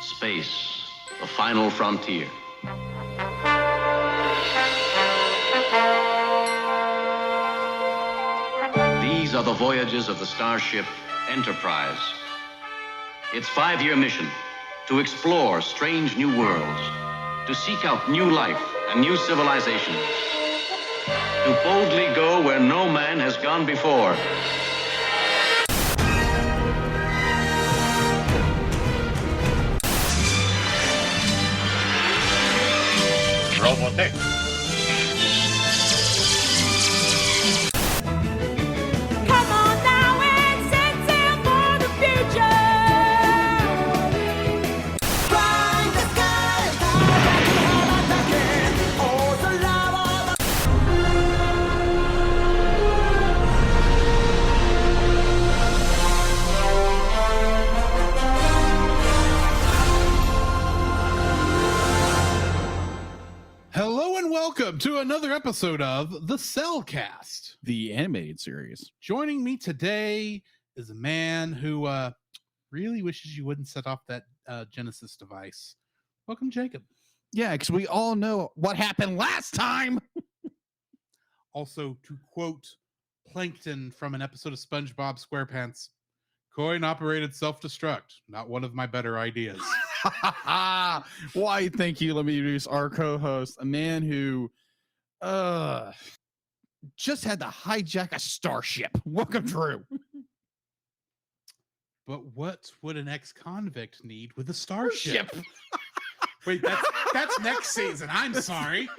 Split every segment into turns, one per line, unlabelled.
Space, the final frontier. These are the voyages of the starship Enterprise. Its 5-year mission, to explore strange new worlds, to seek out new life and new civilizations, to boldly go where no man has gone before.
Robotech.
Come on now and set sail for the future. Fly the sky, oh, the lava.
Hello and welcome to another episode of the Cellcast.
The animated series.
Joining me today is a man who really wishes you wouldn't set off that Genesis device. Welcome, Jacob.
Yeah, because we all know what happened last time.
Also, to quote Plankton from an episode of SpongeBob SquarePants, coin-operated self-destruct, not one of my better ideas.
Why, thank you. Let me introduce our co-host, a man who just had to hijack a starship. Welcome, Drew.
But what would an ex-convict need with a starship? Wait, that's next season. I'm sorry.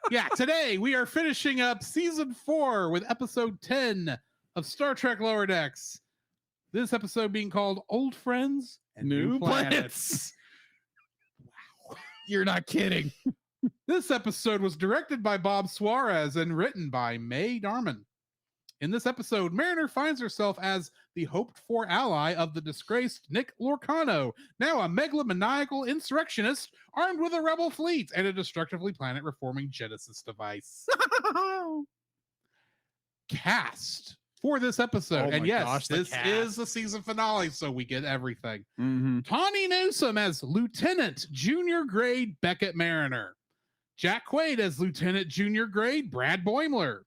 Yeah, today we are finishing up season 4 with episode 10 of Star Trek Lower Decks. This episode being called Old Friends and New Planets.
Wow. You're not kidding.
This episode was directed by Bob Suarez and written by Mae Darman. In this episode, Mariner finds herself as the hoped-for ally of the disgraced Nick Lorcano, now a megalomaniacal insurrectionist armed with a rebel fleet and a destructively planet-reforming Genesis device. Cast for this episode.
Oh my
and yes,
gosh, the
this
cast.
is the season finale, so we get everything.
Mm-hmm.
Tawny Newsome as Lieutenant Junior Grade Beckett Mariner. Jack Quaid as Lieutenant Junior Grade Brad Boimler.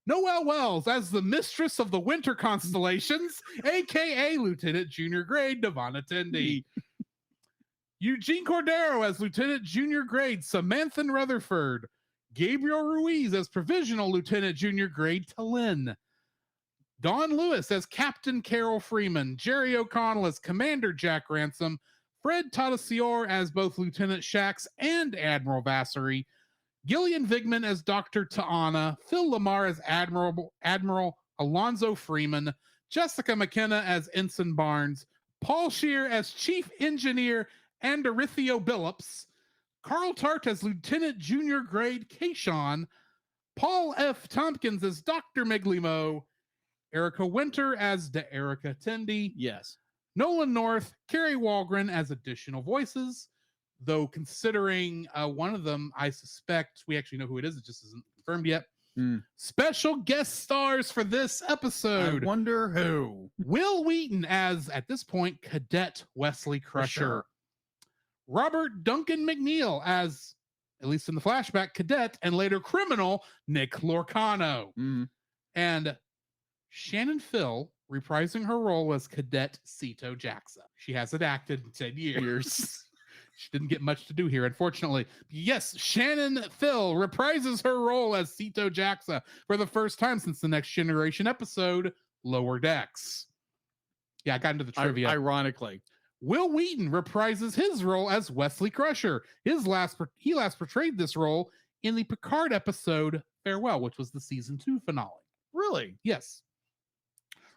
Noelle Wells as the Mistress of the Winter Constellations, aka Lieutenant Junior Grade Devon Attendee. Eugene Cordero as Lieutenant Junior Grade Samantha Rutherford. Gabriel Ruiz as Provisional Lieutenant Junior Grade Tallinn. Don Lewis as Captain Carol Freeman. Jerry O'Connell as Commander Jack Ransom. Fred Tatasciore as both Lieutenant Shax and Admiral Vassery. Gillian Vigman as Dr. Ta'ana. Phil Lamar as Admiral Alonzo Freeman. Jessica McKenna as Ensign Barnes. Paul Scheer as Chief Engineer Andorithio Billups. Carl Tart as Lieutenant Junior Grade Kayshawn. Paul F. Tompkins as Dr. Miglimo. Erica Winter as Erica Tendi.
Yes.
Nolan North, Carrie Walgren as additional voices, though considering one of them, I suspect we actually know who it is. It just isn't confirmed yet. Special guest stars for this episode.
I wonder who.
Will Wheaton as, at this point, Cadet Wesley Crusher.
Sure.
Robert Duncan McNeil as, at least in the flashback, Cadet and later criminal Nick Lorcano. And Shannon Phil reprising her role as Cadet Sito Jaxa. She hasn't acted in 10 years. She didn't get much to do here, unfortunately. Yes, Shannon Phil reprises her role as Sito Jaxa for the first time since the Next Generation episode, Lower Decks. Yeah, I got into the trivia.
Ironically.
Will Wheaton reprises his role as Wesley Crusher. He last portrayed this role in the Picard episode Farewell, which was the season 2 finale.
Really?
Yes.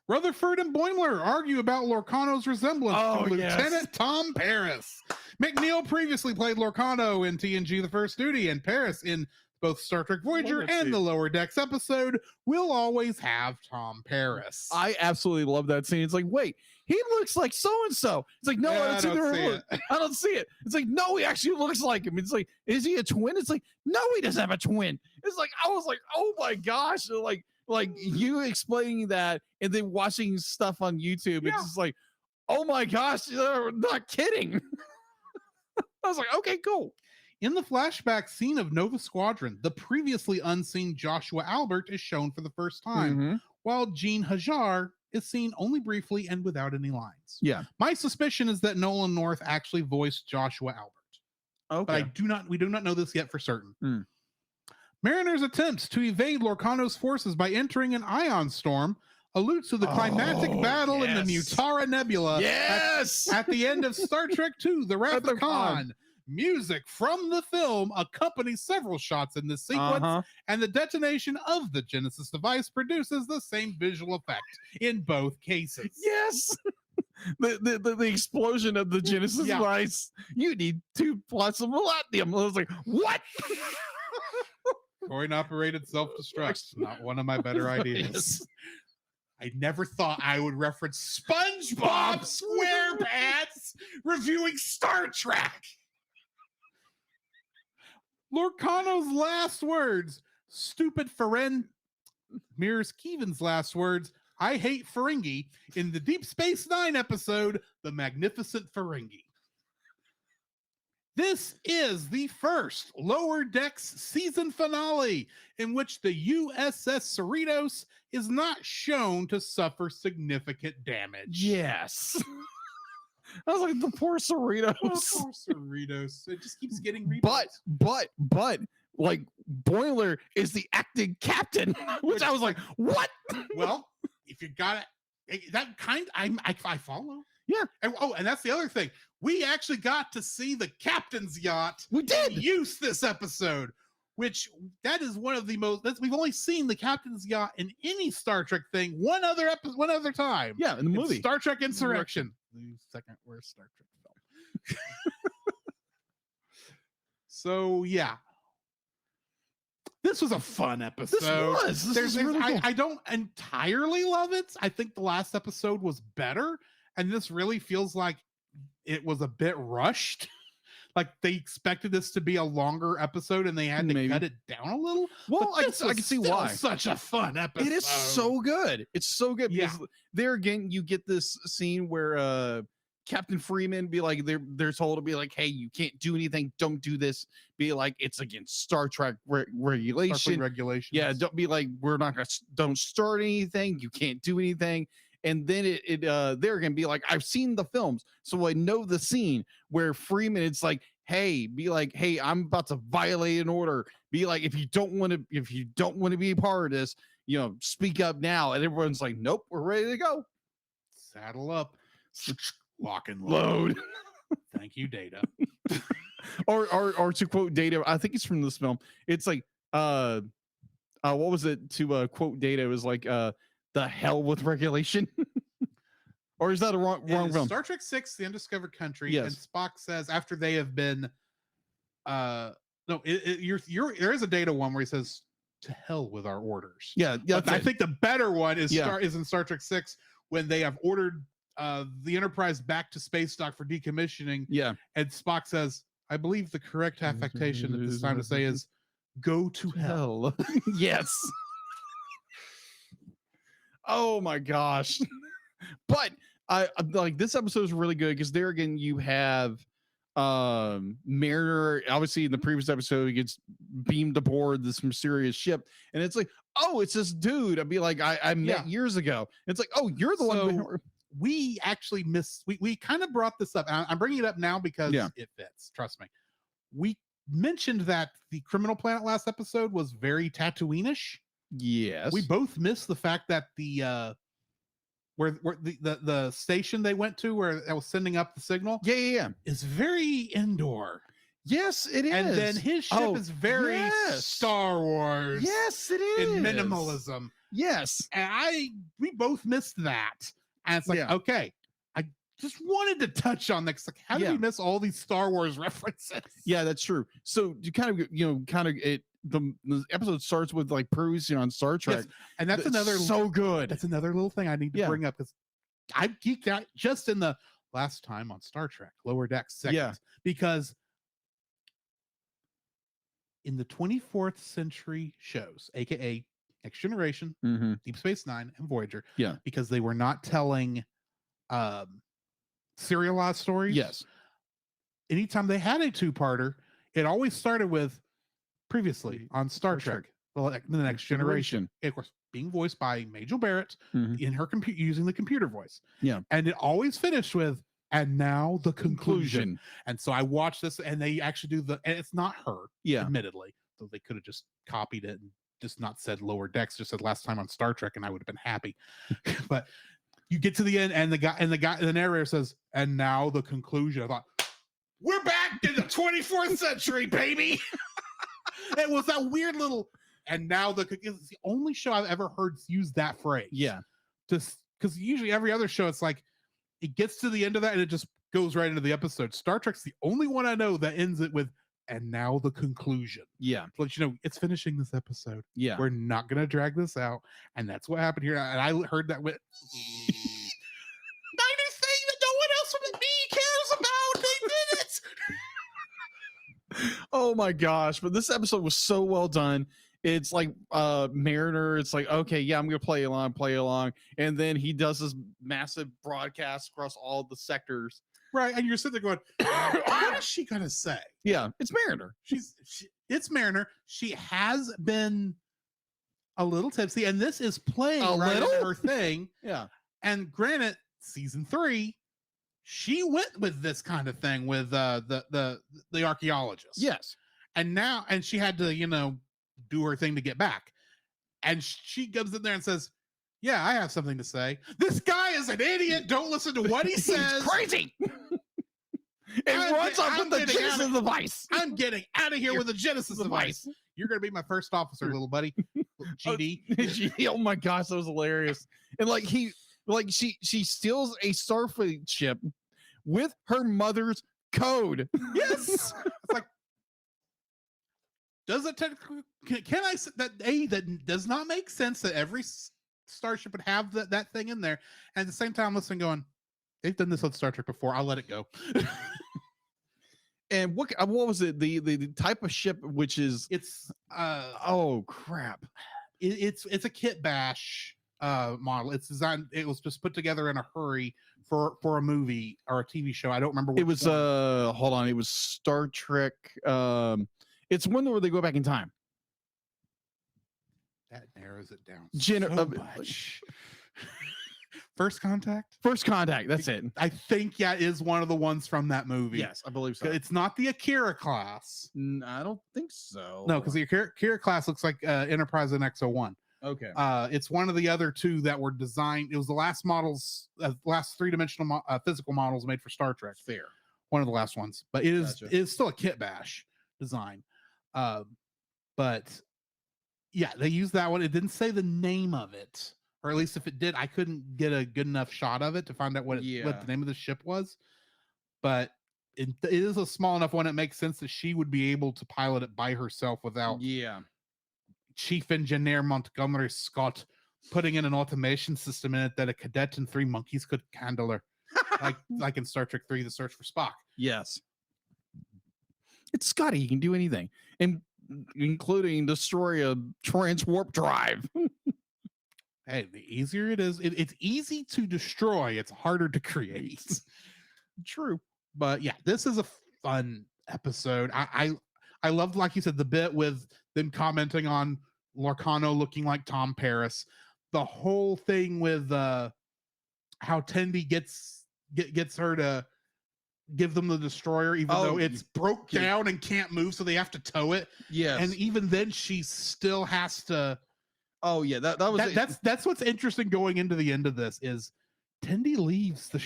Rutherford and Boimler argue about Lorcano's resemblance to Lieutenant Tom Paris. McNeil previously played Lorcano in TNG The First Duty, and Paris in both Star Trek Voyager and the Lower Decks episode will always have Tom Paris.
I absolutely love that scene. It's like, wait, he looks like so-and-so. It's like, no,
Yeah,
I don't see it. It's like, no, he actually looks like him. It's like, is he a twin? It's like, no, he doesn't have a twin. It's like, I was like, oh my gosh. Like you explaining that and then watching stuff on YouTube, it's just like, oh my gosh, not kidding. I was like, okay, cool.
In the flashback scene of Nova Squadron, the previously unseen Joshua Albert is shown for the first time,
Mhm.
while Jean Hajar is seen only briefly and without any lines.
Yeah.
My suspicion is that Nolan North actually voiced Joshua Albert, but
Okay.
we do not know this yet for certain.
Mm.
Mariner's attempts to evade Lorcano's forces by entering an ion storm alludes to the climactic battle in the
yes.
Mutara Nebula
Yes.
at the end of Star Trek II, The Wrath
Wrath
of
of
Khan. Music from the film accompanies several shots in this sequence,
Uh-huh.
and the detonation of the Genesis device produces the same visual effect in both cases.
Yes. the explosion of the Genesis
Yeah.
device. You need 2 plots of molybdenum. I was like, what?
Coin-operated self-destruct. Not one of my better ideas.
Yes.
I never thought I would reference SpongeBob SquarePants reviewing Star Trek. Lorcano's last words, stupid mirrors Keevan's last words, I hate Ferengi, in the Deep Space Nine episode, The Magnificent Ferengi. This is the first Lower Decks season finale in which the USS Cerritos is not shown to suffer significant damage.
Yes. I was like, the poor Cerritos.
Oh, poor Cerritos. It just keeps getting rebuilt.
But like Boiler is the acting captain, which I was like, what?
Well, if you got it, that kind, I follow.
Yeah.
And that's the other thing. We actually got to see the captain's yacht.
We did.
in use this episode, which that is one of the most. We've only seen the captain's yacht in any Star Trek thing one other time.
Yeah, in the
It's
movie.
Star Trek Insurrection, the second worst Star Trek film. So yeah, this was a fun episode.
This was really cool.
I don't entirely love it. I think the last episode was better, and this really feels like it was a bit rushed. Like they expected this to be a longer episode, and they had to cut it down a little.
Well,
But
I
this
can
was
see
still
why.
Such a fun episode.
It is so good. It's so good because there again, you get this scene where Captain Freeman be like, they're told to be like, hey, you can't do anything. Don't do this. Be like, it's against Star Trek regulation.
Starfleet regulations.
Yeah, don't be like, we're not gonna don't start anything. You can't do anything. And then they're gonna be like, I've seen the films, so I know the scene where Freeman, it's like, hey, be like, hey, I'm about to violate an order. Be like, if you don't want to be a part of this, speak up now. And everyone's like, nope, we're ready to go.
Saddle up, lock and
Load.
Thank you, Data.
or to quote Data, I think it's from this film. It's like, what was it to quote Data? It was like, the hell with regulation. Or is that a wrong film?
Star Trek 6, The Undiscovered Country,
Yes.
and Spock says after they have been there is a Data one where he says, to hell with our orders.
Yeah,
But I think the better one is
Yeah.
is in Star Trek 6 when they have ordered the Enterprise back to space dock for decommissioning,
yeah.
and Spock says, I believe the correct affectation at this time to say is go to hell.
Yes. Oh my gosh. But I like this episode is really good because there again you have Mariner. Obviously in the previous episode he gets beamed aboard this mysterious ship, and it's like, oh, it's this dude I'd be like I met years ago. It's like, oh, you're the one.
We actually we kind of brought this up. I'm bringing it up now because it fits. Trust me. We mentioned that the Criminal Planet last episode was very Tatooine-ish.
Yes.
We both missed the fact that the where the station they went to where I was sending up the signal is very indoor.
Yes, it is.
And then his ship is very Star Wars.
Yes, it is.
In minimalism.
Yes.
And we both missed that. And it's like, okay, I just wanted to touch on that. Like, how did we miss all these Star Wars references?
Yeah, that's true. So you kind of the episode starts with like perusing on Star Trek,
and that's another
so good.
That's another little thing I need to bring up because I geeked out just in the last time on Star Trek Lower Decks segment because in the 24th century shows, aka Next Generation, Deep Space Nine, and Voyager, because they were not telling serialized stories.
Yes.
Anytime they had a two-parter, it always started with previously on Star Trek, the Next Generation. Of course, being voiced by Majel Barrett in her using the computer voice.
Yeah.
And it always finished with, and now the conclusion. And so I watched this, and they actually do and it's not her, admittedly. So they could have just copied it and just not said Lower Decks, just said last time on Star Trek, and I would have been happy. But you get to the end, and the narrator says, and now the conclusion. I thought, we're back in the 24th century, baby. It was that weird little, and now it's the only show I've ever heard use that phrase.
Yeah.
Just because usually every other show, it's like it gets to the end of that and it just goes right into the episode. Star Trek's the only one I know that ends it with, and now the conclusion.
Yeah.
To let you know, it's finishing this episode.
Yeah.
We're not going to drag this out. And that's what happened here. And I heard that with 90 thing that no one else but me cares about. They did it.
Oh my gosh, but this episode was so well done. It's like Mariner, it's like, okay, yeah, I'm gonna play along, and then he does this massive broadcast across all the sectors.
Right, and you're sitting there going, what is she gonna say?
Yeah, it's Mariner.
It's Mariner. She has been a little tipsy, and this is playing into her thing.
Yeah.
And granted, season 3, she went with this kind of thing with the archaeologist.
Yes.
And she had to, do her thing to get back. And she comes in there and says, yeah, I have something to say. This guy is an idiot. Don't listen to what he says.
He's crazy. It runs off with the Genesis device.
I'm getting out of here with the Genesis device. You're going to be my first officer, little buddy. GD.
GD. Oh my gosh, that was hilarious. And she steals a Starfleet ship with her mother's code.
Yes. It's like, does it technically, can I say that does not make sense that every starship would have that thing in there, and at the same time listening going, they've done this on Star Trek before, I'll let it go.
And what was it, the type of ship, which is oh crap,
it's a kit bash model. It's designed, it was just put together in a hurry for a movie or a TV show. I don't remember what
it was. Hold on, it was Star Trek. It's one where they go back in time.
That narrows it down so much. First Contact.
That's it.
I think is one of the ones from that movie.
Yes, I believe so.
It's not the Akira class.
I don't think so.
No, because the Akira class looks like Enterprise and X-01.
Okay.
It's one of the other two that were designed. It was the last models, last three-dimensional physical models made for Star Trek.
Fair.
One of the last ones, but it is still a kit bash design. But yeah, they used that one. It didn't say the name of it, or at least if it did, I couldn't get a good enough shot of it to find out what the name of the ship was. But it is a small enough one. It makes sense that she would be able to pilot it by herself without Chief Engineer Montgomery Scott putting in an automation system in it that a cadet and 3 monkeys could handle her, like in Star Trek 3: The Search for Spock.
Yes. It's Scotty. He can do anything, including destroy a transwarp drive.
Hey, the easier it is, it's easy to destroy. It's harder to create.
True.
But yeah, this is a fun episode. I loved, like you said, the bit with them commenting on Larcano looking like Tom Paris. The whole thing with how Tendi gets her to give them the destroyer, even though it's broke down and can't move, so they have to tow it.
Yes.
And even then she still has to.
Oh yeah,
that's what's interesting going into the end of this is Tendi leaves the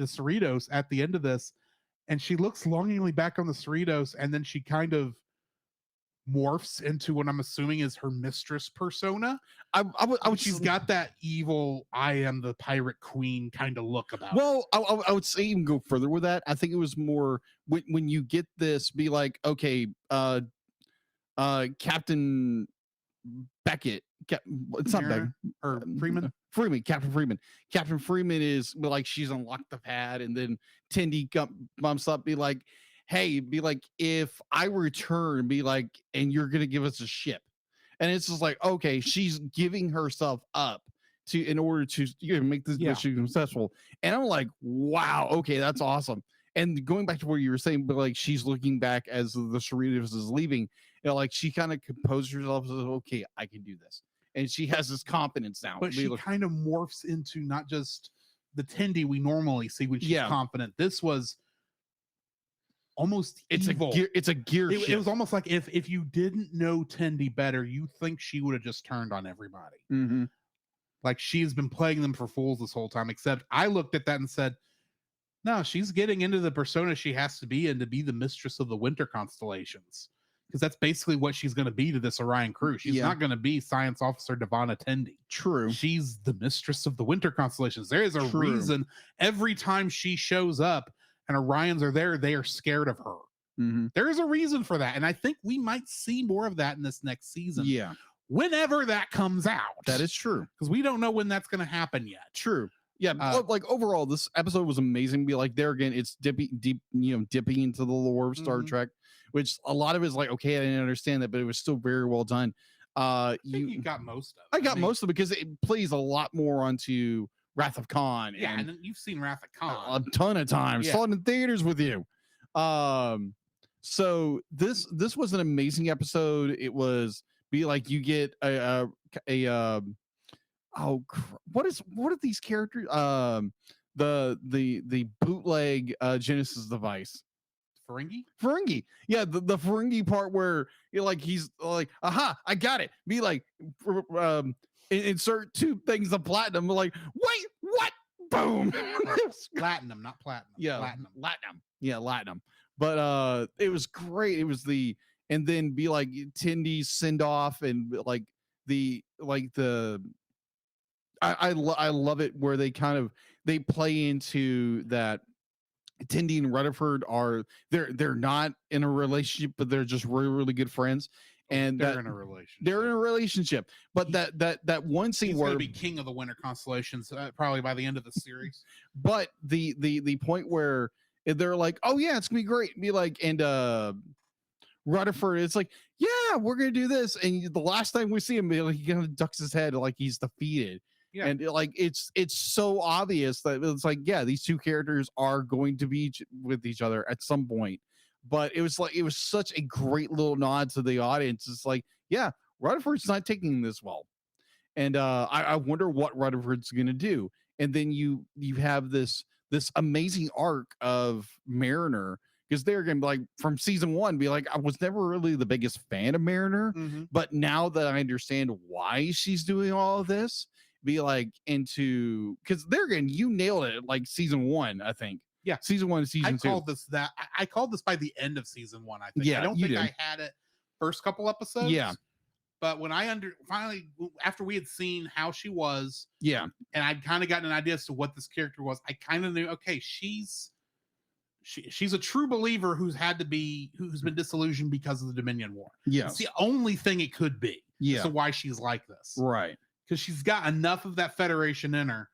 Cerritos at the end of this, and she looks longingly back on the Cerritos, and then she kind of morphs into what I'm assuming is her mistress persona. She's got that evil, I am the pirate queen kind of look about.
Well, I would say even go further with that. I think it was more when you get this, be like, okay, Captain Beckett, it's not Beckett
or Freeman.
Captain Freeman is like, she's unlocked the pad, and then Tendi bumps up, be like, hey, if I return, and you're gonna give us a ship. And it's just like, okay, she's giving herself up in order to make this mission successful. And I'm like, wow, okay, that's awesome. And going back to what you were saying, but like she's looking back as the Cerritos is leaving, like she kind of composed herself, says, okay, I can do this. And she has this confidence now.
But she kind of morphs into not just the Tendi we normally see when she's confident. This was almost evil.
It's a gear shift.
It was almost like if you didn't know Tendi better, you think she would have just turned on everybody.
Mm-hmm.
Like she's been playing them for fools this whole time. Except I looked at that and said, no, she's getting into the persona she has to be in to be the mistress of the winter constellations. Because that's basically what she's going to be to this Orion crew. She's not going to be Science Officer Devana Tendi.
True.
She's the mistress of the winter constellations. There is a reason every time she shows up and Orions are there, they are scared of her.
Mm-hmm.
There is a reason for that. And I think we might see more of that in this next season.
Yeah.
Whenever that comes out.
That is true.
Because we don't know when that's going to happen yet.
True. Yeah, like overall, this episode was amazing. Be like there again, it's dipping into the lore of Star Trek, which a lot of it is like, okay, I didn't understand that, but it was still very well done.
You got most of it.
I got most of it because it plays a lot more onto Wrath of Khan.
Yeah, and you've seen Wrath of Khan
a ton of times. Saw it in theaters with you. So this was an amazing episode. It was be like you get what are these characters? The bootleg Genesis device. Ferengi. Yeah, the Ferengi part where you're like he's like, aha, I got it. Be like insert 2 things of platinum. Like, wait, what? Boom.
Platinum, not platinum.
Yeah, platinum. Yeah, platinum. But it was great. It was and then be like Tendi's send off and like the I love it where they play into that Tendi and Rutherford are they're not in a relationship, but they're just really, really good friends. And
they're in a relationship.
They're in a relationship. But that one scene
he's
where
gonna be king of the winter constellations probably by the end of the series.
But the point where they're like, oh yeah, it's gonna be great. Be like, and Rutherford, it's like, yeah, we're gonna do this. And the last time we see him, he kind of ducks his head like he's defeated. Yeah. And it's so obvious that it's like, yeah, these 2 characters are going to be with each other at some point. But it was such a great little nod to the audience. It's like, yeah, Rutherford's not taking this well. And I wonder what Rutherford's gonna do. And then you have this amazing arc of Mariner, because they're gonna be like from season 1, be like, I was never really the biggest fan of Mariner, but now that I understand why she's doing all of this, be like into because they're gonna you nailed it like season 1, I think. Yeah, season 1 and season 2.
I called this by the end of season 1. I think.
Yeah,
I don't think I had it first couple episodes.
Yeah,
but when I finally after we had seen how she was,
and
I'd kind of gotten an idea as to what this character was, I kind of knew, okay, she's a true believer who's been disillusioned because of the Dominion War.
Yeah,
it's the only thing it could be.
Yeah,
so why she's like this,
right?
Because she's got enough of that Federation in her.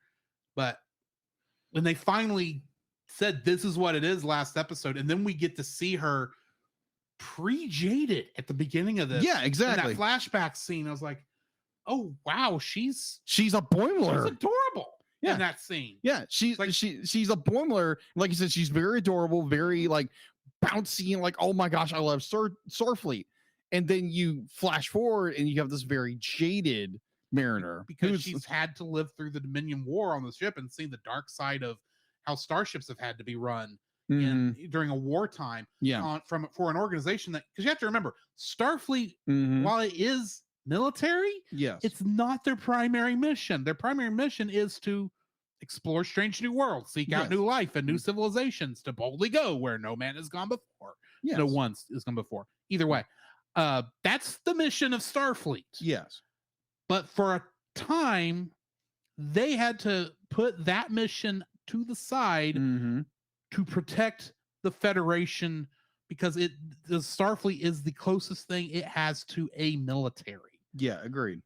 But when they finally said this is what it is last episode, and then we get to see her pre-jaded at the beginning of this.
Yeah, exactly.
In that flashback scene, I was like, oh wow, she's
a Boimler.
She's adorable.
Yeah.
In that scene.
Yeah, she's a Boimler. Like you said, she's very adorable, very like bouncy, and like, oh my gosh, I love Starfleet. And then you flash forward and you have this very jaded Mariner,
because she's had to live through the Dominion War on the ship and seen the dark side of how starships have had to be run during a wartime.
Yeah,
for an organization that, because you have to remember, Starfleet, while it is military,
yes,
it's not their primary mission. Their primary mission is to explore strange new worlds, seek out new life and new civilizations, to boldly go where no man has gone before.
Yes.
No one's has gone before. Either way, that's the mission of Starfleet.
Yes.
But for a time, they had to put that mission to the side to protect the Federation, because the Starfleet is the closest thing it has to a military.
Yeah, agreed.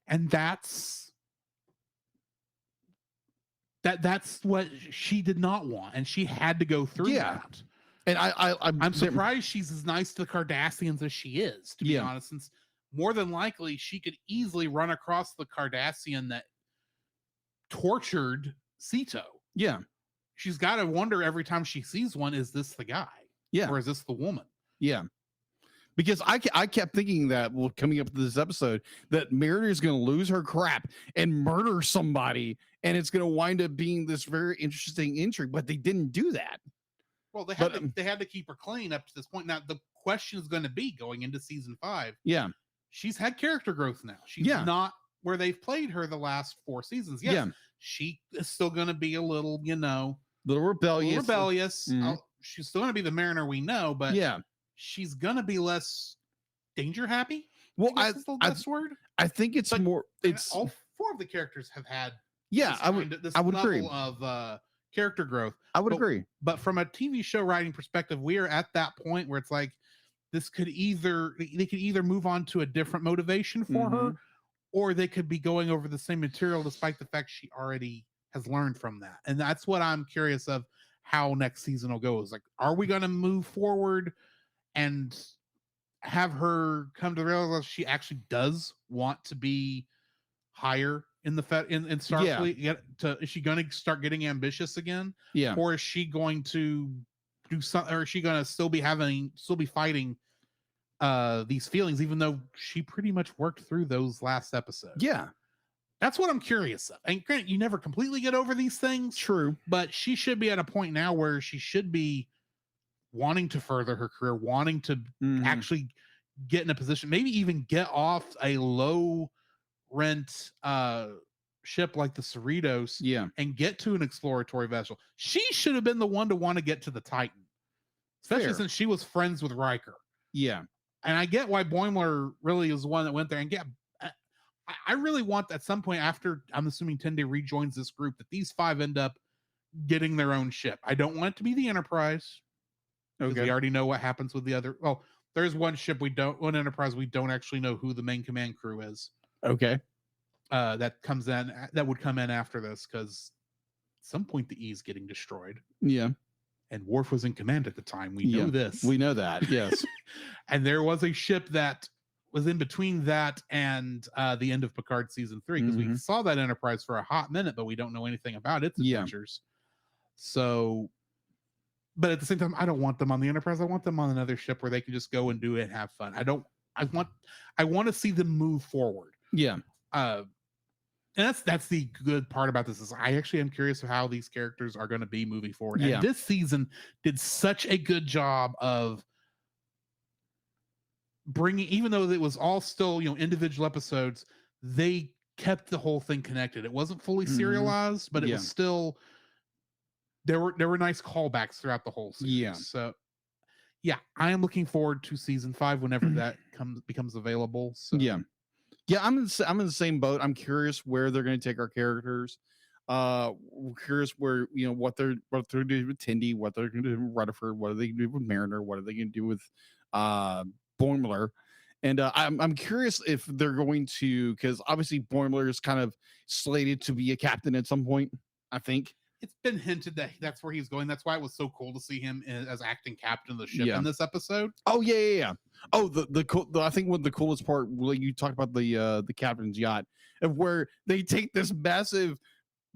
And that's what she did not want, and she had to go through that.
And
I'm surprised she's as nice to the Cardassians as she is, to be honest, since more than likely she could easily run across the Cardassian that tortured Sito.
Yeah.
She's got to wonder every time she sees one, is this the guy?
Yeah.
Or is this the woman?
Yeah. Because I kept thinking that, well, coming up to this episode, that Mariner is going to lose her crap and murder somebody, and it's going to wind up being this very interesting intrigue, but they didn't do that.
Well, they had to keep her clean up to this point. Now, the question is going to be going into season 5.
Yeah.
She's had character growth now. She's not where they've played her the last 4 seasons. Yes, she is still going to be a little,
little rebellious.
Mm-hmm. She's still going to be the Mariner we know, but she's going to be less danger happy.
Well,
that's the best word.
I think it's more. It's
all 4 of the characters have had.
I would agree
of character growth.
I would agree.
But from a TV show writing perspective, we are at that point where it's like they could either move on to a different motivation for her, or they could be going over the same material despite the fact she already has learned from that. And that's what I'm curious of, how next season will go. Is like, are we going to move forward and have her come to realize she actually does want to be higher in the in Starfleet? Is she going to start getting ambitious again?
Yeah.
Or is she going to do something? Or is she going to still be fighting these feelings, even though she pretty much worked through those last episodes?
Yeah.
That's what I'm curious of. And granted, you never completely get over these things.
True.
But she should be at a point now where she should be wanting to further her career, wanting to actually get in a position, maybe even get off a low rent ship like the Cerritos, and get to an exploratory vessel. She should have been the one to want to get to the Titan, especially since she was friends with Riker.
Yeah.
And I get why Boimler really is the one that went there. And I really want at some point after, I'm assuming Tende rejoins this group, that these 5 end up getting their own ship. I don't want it to be the Enterprise. Okay. We already know what happens with the other. Well, there's one Enterprise we don't actually know who the main command crew is.
Okay.
That would come in after this, because at some point the E is getting destroyed.
Yeah.
And Worf was in command at the time. We know this.
We know that. Yes.
And there was a ship that was in between that and the end of Picard season 3, because we saw that Enterprise for a hot minute, but we don't know anything about its adventures. So, but at the same time, I don't want them on the Enterprise. I want them on another ship where they can just go and do it and have fun. I want to see them move forward.
Yeah.
And that's the good part about this, is I actually am curious of how these characters are going to be moving forward. And this season did such a good job of bringing, even though it was all still individual episodes, they kept the whole thing connected. It wasn't fully serialized, but it was still, there were nice callbacks throughout the whole series. So I am looking forward to season 5 whenever that becomes available. So
I'm in the same boat. I'm curious where they're going to take our characters. We're curious where what they're doing with Tindy, what they're going to do with Rutherford, what are they going to do with Mariner, what are they going to do with Boimler. And I'm curious if they're going to, because obviously Boimler is kind of slated to be a captain at some point, I think.
It's been hinted that that's where he's going. That's why it was so cool to see him as acting captain of the ship in this episode.
Oh yeah. Oh, I think one of the coolest part, when you talk about the captain's yacht, of where they take this massive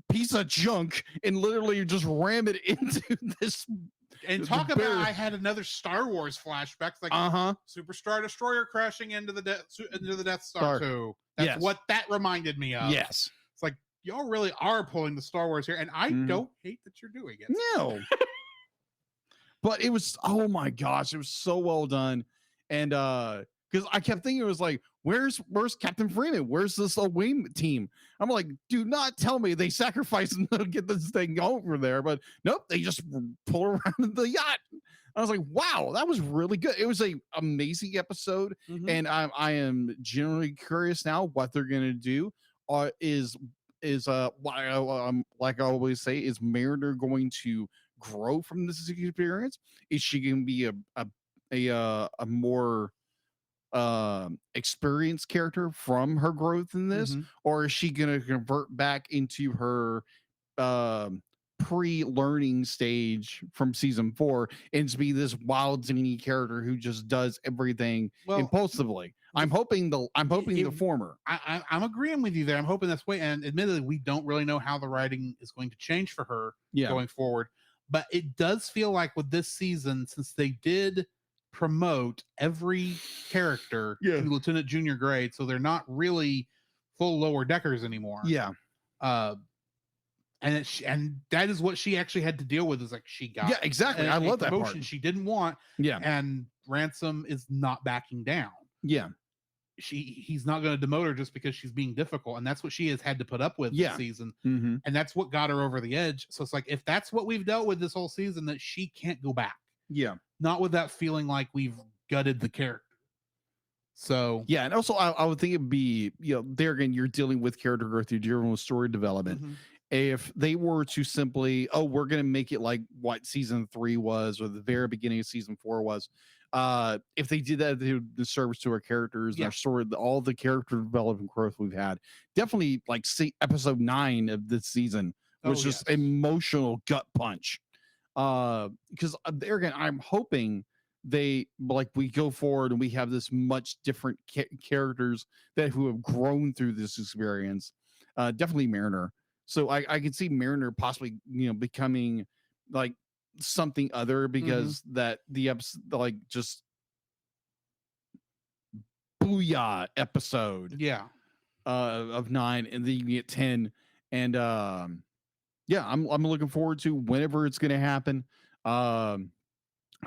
piece of junk and literally just ram it into this.
And talk about, I had another Star Wars flashback, like Super Star Destroyer crashing into the Death Star too. That's what that reminded me of.
Yes,
it's like, y'all really are pulling the Star Wars here, and I don't hate that you're doing it.
No. But it was, oh my gosh, it was so well done. And because I kept thinking, it was like, where's Captain Freeman? Where's this away team? I'm like, do not tell me they sacrificed and get this thing over there. But nope, they just pull around the yacht. I was like, wow, that was really good. It was an amazing episode. And I am genuinely curious now what they're gonna do. Like I always say, is Mariner going to grow from this experience? Is she going to be a more experienced character from her growth in this, or is she going to convert back into her pre-learning stage from season 4 and to be this wild zany character who just does everything impulsively? I'm hoping the former.
I'm agreeing with you there. I'm hoping that's way. And admittedly, we don't really know how the writing is going to change for her going forward. But it does feel like with this season, since they did promote every character to Lieutenant Junior grade, so they're not really full lower deckers anymore.
Yeah.
And that is what she actually had to deal with. Is like she got
exactly. I love that
promotion
part.
she didn't want.
Yeah.
And Ransom is not backing down.
Yeah.
He's not going to demote her just because she's being difficult, and that's what she has had to put up with this season, and that's what got her over the edge. So it's like, if that's what we've dealt with this whole season, that she can't go back, not with that feeling like we've gutted the character. So
and also I would think it'd be, there again, you're dealing with character growth, you're dealing with story development. If they were to simply, we're going to make it like what season 3 was, or the very beginning of season 4 was, if they did that, they would disservice to our characters and our story, all the character development growth we've had. Definitely, like, see, episode 9 of this season was just emotional gut punch. Because there again, I'm hoping we go forward and we have this much different characters who have grown through this experience. Definitely Mariner. So I could see Mariner possibly, becoming like something other, because that the episode, like, just booyah episode of 9, and then you get 10, and I'm looking forward to whenever it's going to happen.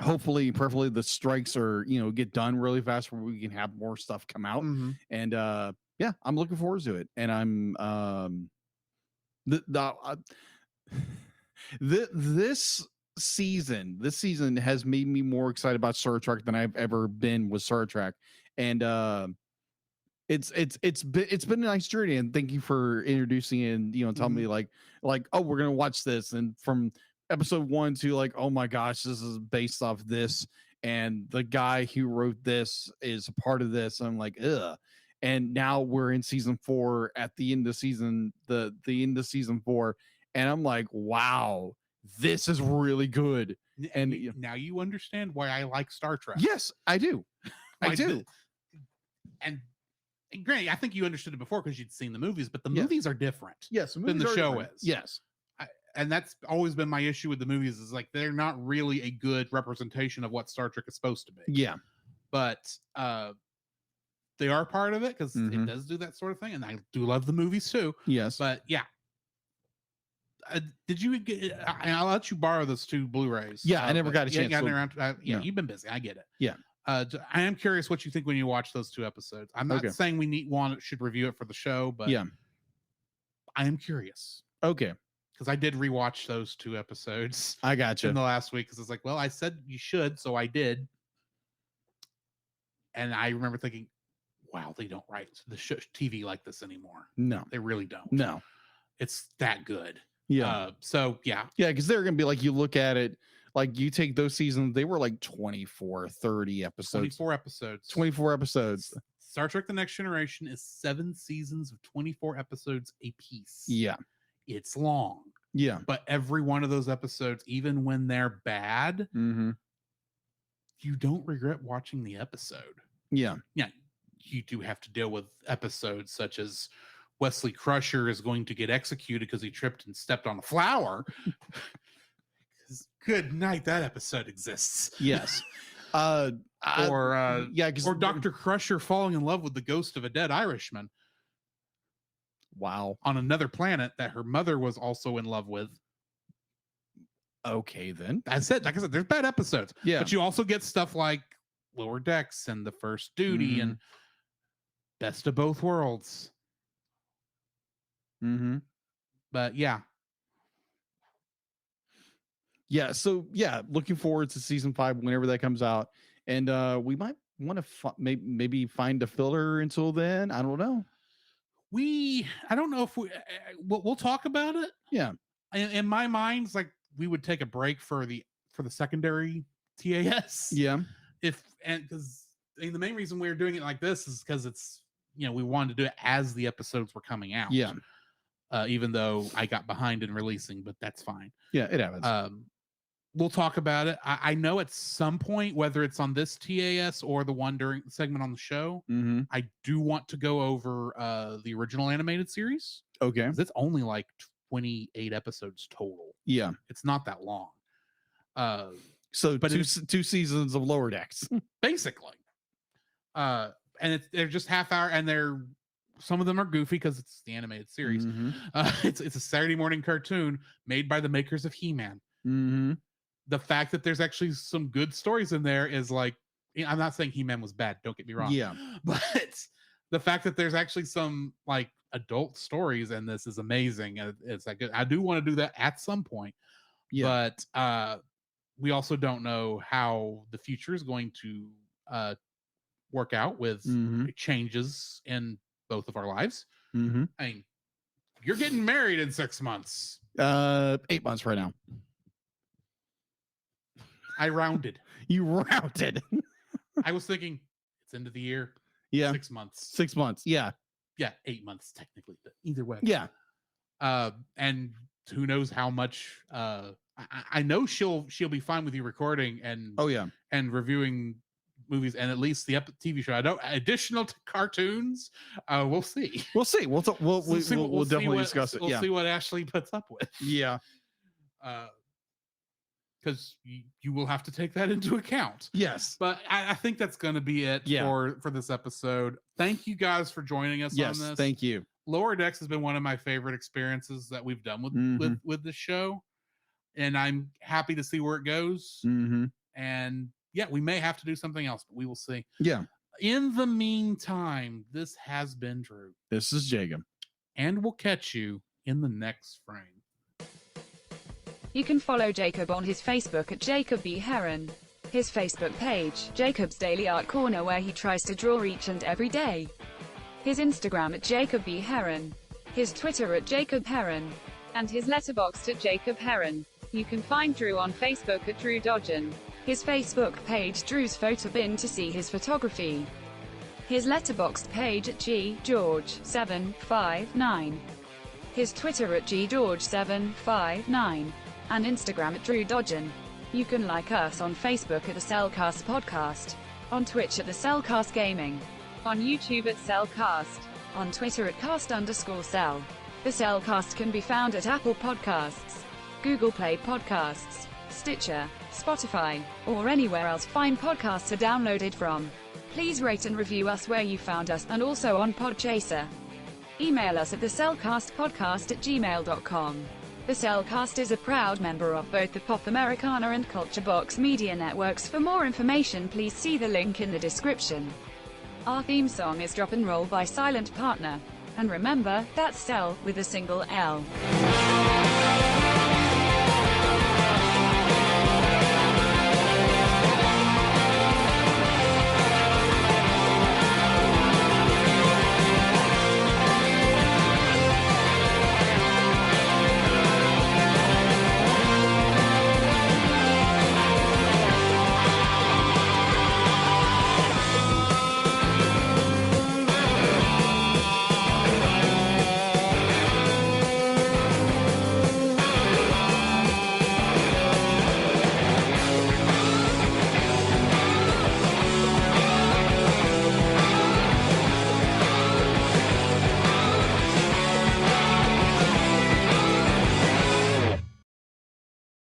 Hopefully, preferably the strikes are get done really fast where we can have more stuff come out, and I'm looking forward to it. And I'm this season has made me more excited about Star Trek than I've ever been with Star Trek, and it's been a nice journey. And thank you for introducing it and telling me like oh, we're gonna watch this, and from episode 1 to like, oh my gosh, this is based off this, and the guy who wrote this is a part of this. I'm like, ugh. And now we're in season 4 at the end of season, the end of season 4. And I'm like, wow, this is really good. And
now you understand why I like Star Trek.
Yes, I do. I do.
And granted, I think you understood it before because you'd seen the movies, but the movies are different.
Yes,
than the show is.
Yes.
And that's always been my issue with the movies, is like, they're not really a good representation of what Star Trek is supposed to be.
Yeah.
But they are part of it, because it does do that sort of thing. And I do love the movies too.
Yes.
But yeah. Did you get? I'll let you borrow those 2 Blu-rays.
Yeah, I never got a chance.
You've been busy. I get it.
Yeah.
I am curious what you think when you watch those 2 episodes. I'm not saying we should review it for the show, but I am curious.
Okay.
Because I did rewatch those 2 episodes.
I got you.
In the last week, because it's like, well, I said you should, so I did. And I remember thinking, wow, they don't write the TV like this anymore.
No,
they really don't.
No,
it's that good.
Yeah. Because they're gonna be like, you look at it, like, you take those seasons, they were like 24, 30 episodes. 24 episodes.
Star Trek The Next Generation is 7 seasons of 24 episodes a piece.
Yeah.
It's long.
Yeah.
But every one of those episodes, even when they're bad, you don't regret watching the episode.
Yeah.
Yeah. You do have to deal with episodes such as Wesley Crusher is going to get executed because he tripped and stepped on a flower. Good night, that episode exists.
Yes.
Or Dr. Crusher falling in love with the ghost of a dead Irishman.
Wow.
On another planet that her mother was also in love with.
Okay, then.
Like I said, there's bad episodes.
Yeah.
But you also get stuff like Lower Decks and The First Duty and Best of Both Worlds. But yeah.
Yeah. So yeah, looking forward to season 5 whenever that comes out. And we might want to maybe find a filler until then. I don't know.
I don't know if we'll talk about it.
Yeah.
In my mind, it's like we would take a break for the secondary TAS.
Yeah.
Because the main reason we're doing it like this is because it's, we wanted to do it as the episodes were coming out.
Yeah.
Even though I got behind in releasing, but that's fine.
Yeah, it happens.
we'll talk about it. I know at some point, whether it's on this TAS or the one during the segment on the show, I do want to go over the original animated series.
Okay.
'Cause it's only like 28 episodes total.
Yeah.
It's not that long.
So
but
two seasons of Lower Decks.
Basically. And they're just half hour, and some of them are goofy because it's the animated series. It's a Saturday morning cartoon made by the makers of He-Man. The fact that there's actually some good stories in there is like, I'm not saying He-Man was bad, don't get me wrong.
Yeah.
But the fact that there's actually some like adult stories in this is amazing. And it's like, I do want to do that at some point.
Yeah.
But we also don't know how the future is going to work out with changes in both of our lives. I mean, you're getting married in 6 months.
8 months right now.
I rounded.
You rounded.
I was thinking it's end of the year.
Yeah.
6 months.
6 months. Yeah.
Yeah. 8 months technically, but either way.
Yeah.
And who knows how much I know she'll be fine with you recording and and reviewing movies, and at least the TV show. I don't additional to cartoons. We'll see.
We'll see. We'll definitely discuss it.
We'll see what Ashley puts up with.
Yeah.
Because you will have to take that into account.
Yes.
But I think that's going to be it for this episode. Thank you guys for joining us on this.
Yes, thank you.
Lower Decks has been one of my favorite experiences that we've done with this show. And I'm happy to see where it goes. And yeah, we may have to do something else, but we will see.
Yeah.
In the meantime, this has been Drew.
This is Jacob. And
we'll catch you in the next frame.
You can follow Jacob on his Facebook at Jacob B. Heron. His Facebook page, Jacob's Daily Art Corner, where he tries to draw each and every day. His Instagram at Jacob B. Heron. His Twitter at Jacob Heron. And his Letterboxd at Jacob Heron. You can find Drew on Facebook at Drew Dodgen. His Facebook page, Drew's Photo Bin, to see his photography. His Letterboxd page at GGeorge759. His Twitter at GGeorge759. And Instagram at Drew Dodgen. You can like us on Facebook at the Cellcast Podcast. On Twitch at the Cellcast Gaming. On YouTube at Cellcast. On Twitter at cast_cell. The Cellcast can be found at Apple Podcasts, Google Play Podcasts, Stitcher, Spotify, or anywhere else fine podcasts are downloaded from. Please rate and review us where you found us, and also on Podchaser. Email us at thecellcastpodcast@gmail.com. The Cellcast is a proud member of both the Pop Americana and Culture Box media networks. For more information, please see the link in the description. Our theme song is Drop and Roll by Silent Partner. And remember, that's Cell with a single L.